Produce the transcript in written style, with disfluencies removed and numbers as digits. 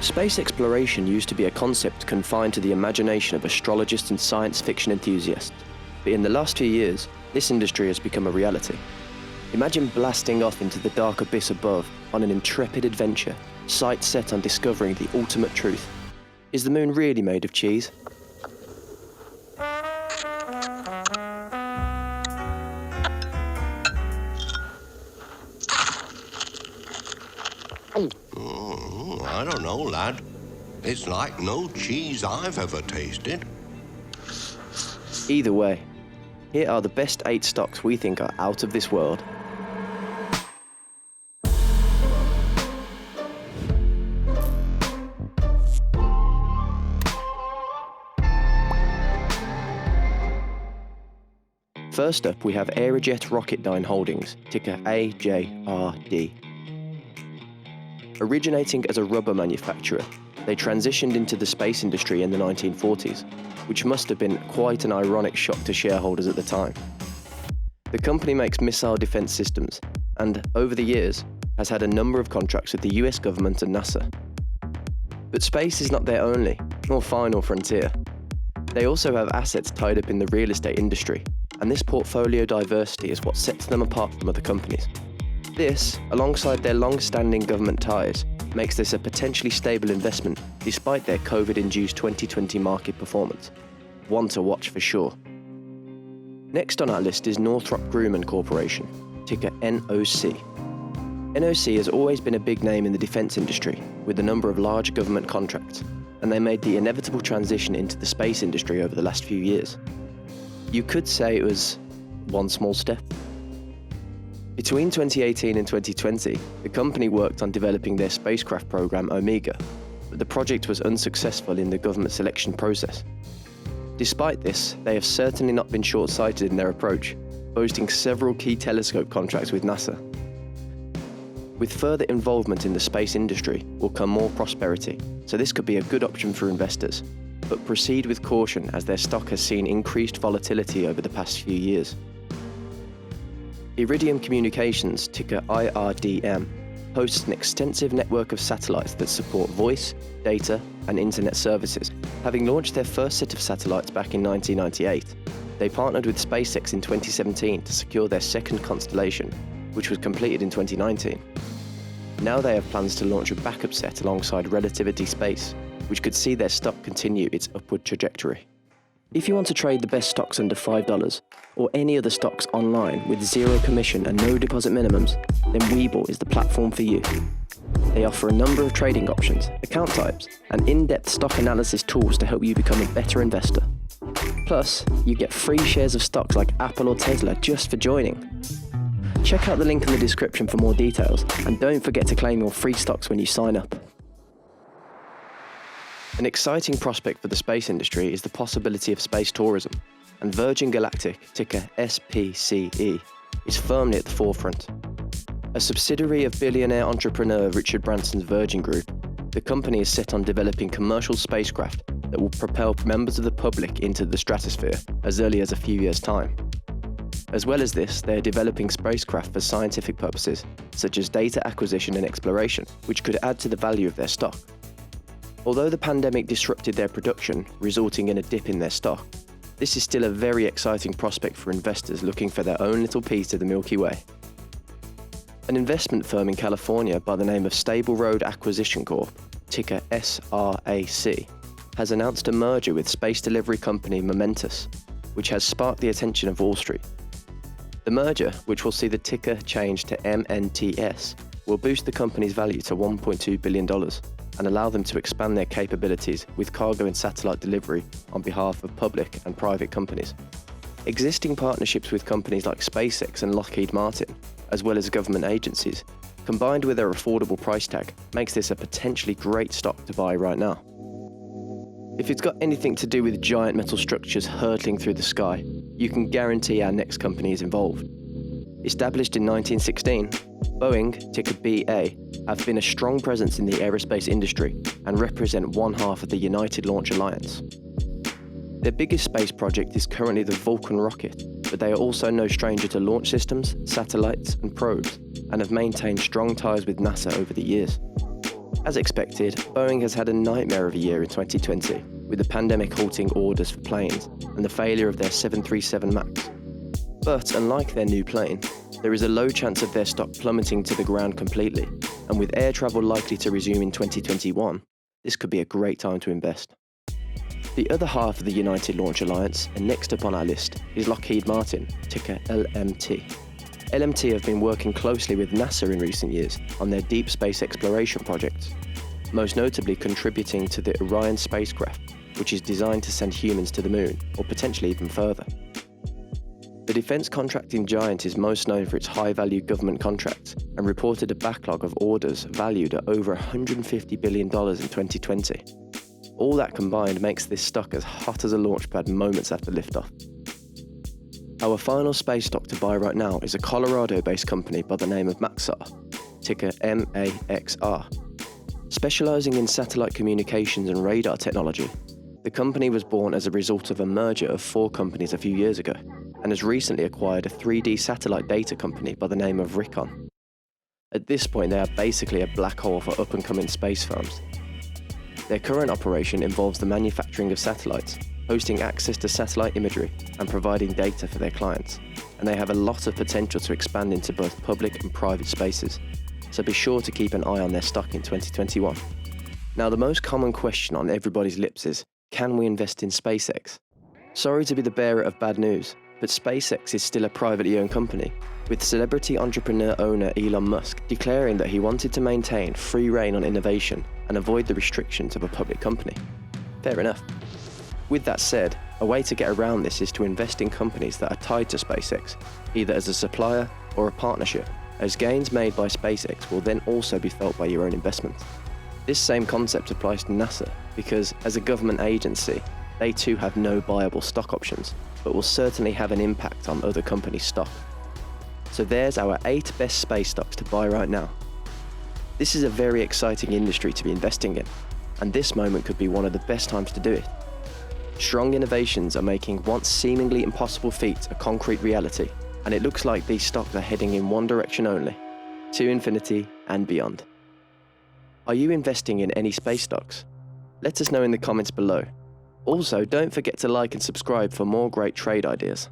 Space exploration used to be a concept confined to the imagination of astrologists and science fiction enthusiasts, but in the last few years, this industry has become a reality. Imagine blasting off into the dark abyss above on an intrepid adventure, sights set on discovering the ultimate truth. Is the moon really made of cheese? I don't know, lad. It's like no cheese I've ever tasted. Either way, here are the best 8 stocks we think are out of this world. First up, we have Aerojet Rocketdyne Holdings, ticker AJRD. Originating as a rubber manufacturer, they transitioned into the space industry in the 1940s, which must have been quite an ironic shock to shareholders at the time. The company makes missile defense systems and, over the years, has had a number of contracts with the US government and NASA. But space is not their only, nor final frontier. They also have assets tied up in the real estate industry, and this portfolio diversity is what sets them apart from other companies. This, alongside their long-standing government ties, makes this a potentially stable investment despite their COVID-induced 2020 market performance. One to watch for sure. Next on our list is Northrop Grumman Corporation, ticker NOC. NOC has always been a big name in the defense industry, with a number of large government contracts, and they made the inevitable transition into the space industry over the last few years. You could say it was one small step. Between 2018 and 2020, the company worked on developing their spacecraft program Omega, but the project was unsuccessful in the government selection process. Despite this, they have certainly not been short-sighted in their approach, boasting several key telescope contracts with NASA. With further involvement in the space industry will come more prosperity, so this could be a good option for investors, but proceed with caution as their stock has seen increased volatility over the past few years. Iridium Communications, ticker IRDM, hosts an extensive network of satellites that support voice, data, and internet services. Having launched their first set of satellites back in 1998, they partnered with SpaceX in 2017 to secure their second constellation, which was completed in 2019. Now they have plans to launch a backup set alongside Relativity Space, which could see their stock continue its upward trajectory. If you want to trade the best stocks under $5, or any other stocks online with zero commission and no deposit minimums, then Webull is the platform for you. They offer a number of trading options, account types, and in-depth stock analysis tools to help you become a better investor. Plus, you get free shares of stocks like Apple or Tesla just for joining. Check out the link in the description for more details, and don't forget to claim your free stocks when you sign up. An exciting prospect for the space industry is the possibility of space tourism, and Virgin Galactic, ticker SPCE, is firmly at the forefront. A subsidiary of billionaire entrepreneur Richard Branson's Virgin Group, the company is set on developing commercial spacecraft that will propel members of the public into the stratosphere as early as a few years' time. As well as this, they are developing spacecraft for scientific purposes, such as data acquisition and exploration, which could add to the value of their stock. Although the pandemic disrupted their production, resulting in a dip in their stock, this is still a very exciting prospect for investors looking for their own little piece of the Milky Way. An investment firm in California by the name of Stable Road Acquisition Corp, ticker SRAC, has announced a merger with space delivery company Momentus, which has sparked the attention of Wall Street. The merger, which will see the ticker change to MNTS, will boost the company's value to $1.2 billion and allow them to expand their capabilities with cargo and satellite delivery on behalf of public and private companies. Existing partnerships with companies like SpaceX and Lockheed Martin, as well as government agencies, combined with their affordable price tag, makes this a potentially great stock to buy right now. If it's got anything to do with giant metal structures hurtling through the sky, you can guarantee our next company is involved. Established in 1916, Boeing, ticker BA, have been a strong presence in the aerospace industry and represent one half of the United Launch Alliance. Their biggest space project is currently the Vulcan rocket, but they are also no stranger to launch systems, satellites, and probes, and have maintained strong ties with NASA over the years. As expected, Boeing has had a nightmare of a year in 2020, with the pandemic halting orders for planes and the failure of their 737 MAX. But unlike their new plane, there is a low chance of their stock plummeting to the ground completely, and with air travel likely to resume in 2021, this could be a great time to invest. The other half of the United Launch Alliance, and next up on our list, is Lockheed Martin, ticker LMT. LMT have been working closely with NASA in recent years on their deep space exploration projects, most notably contributing to the Orion spacecraft, which is designed to send humans to the moon, or potentially even further. The defence contracting giant is most known for its high-value government contracts and reported a backlog of orders valued at over $150 billion in 2020. All that combined makes this stock as hot as a launchpad moments after liftoff. Our final space stock to buy right now is a Colorado-based company by the name of Maxar, ticker MAXR. Specialising in satellite communications and radar technology, the company was born as a result of a merger of 4 companies a few years ago, and has recently acquired a 3D satellite data company by the name of Rikon. At this point, they are basically a black hole for up-and-coming space firms. Their current operation involves the manufacturing of satellites, hosting access to satellite imagery, and providing data for their clients, and they have a lot of potential to expand into both public and private spaces, so be sure to keep an eye on their stock in 2021. Now, the most common question on everybody's lips is, can we invest in SpaceX? Sorry to be the bearer of bad news, but SpaceX is still a privately owned company, with celebrity entrepreneur owner Elon Musk declaring that he wanted to maintain free rein on innovation and avoid the restrictions of a public company. Fair enough. With that said, a way to get around this is to invest in companies that are tied to SpaceX, either as a supplier or a partnership, as gains made by SpaceX will then also be felt by your own investment. This same concept applies to NASA, because as a government agency, they too have no buyable stock options, but will certainly have an impact on other companies' stock. So there's our 8 best space stocks to buy right now. This is a very exciting industry to be investing in, and this moment could be one of the best times to do it. Strong innovations are making once seemingly impossible feats a concrete reality, and it looks like these stocks are heading in one direction only, to infinity and beyond. Are you investing in any space stocks? Let us know in the comments below. Also, don't forget to like and subscribe for more great trade ideas.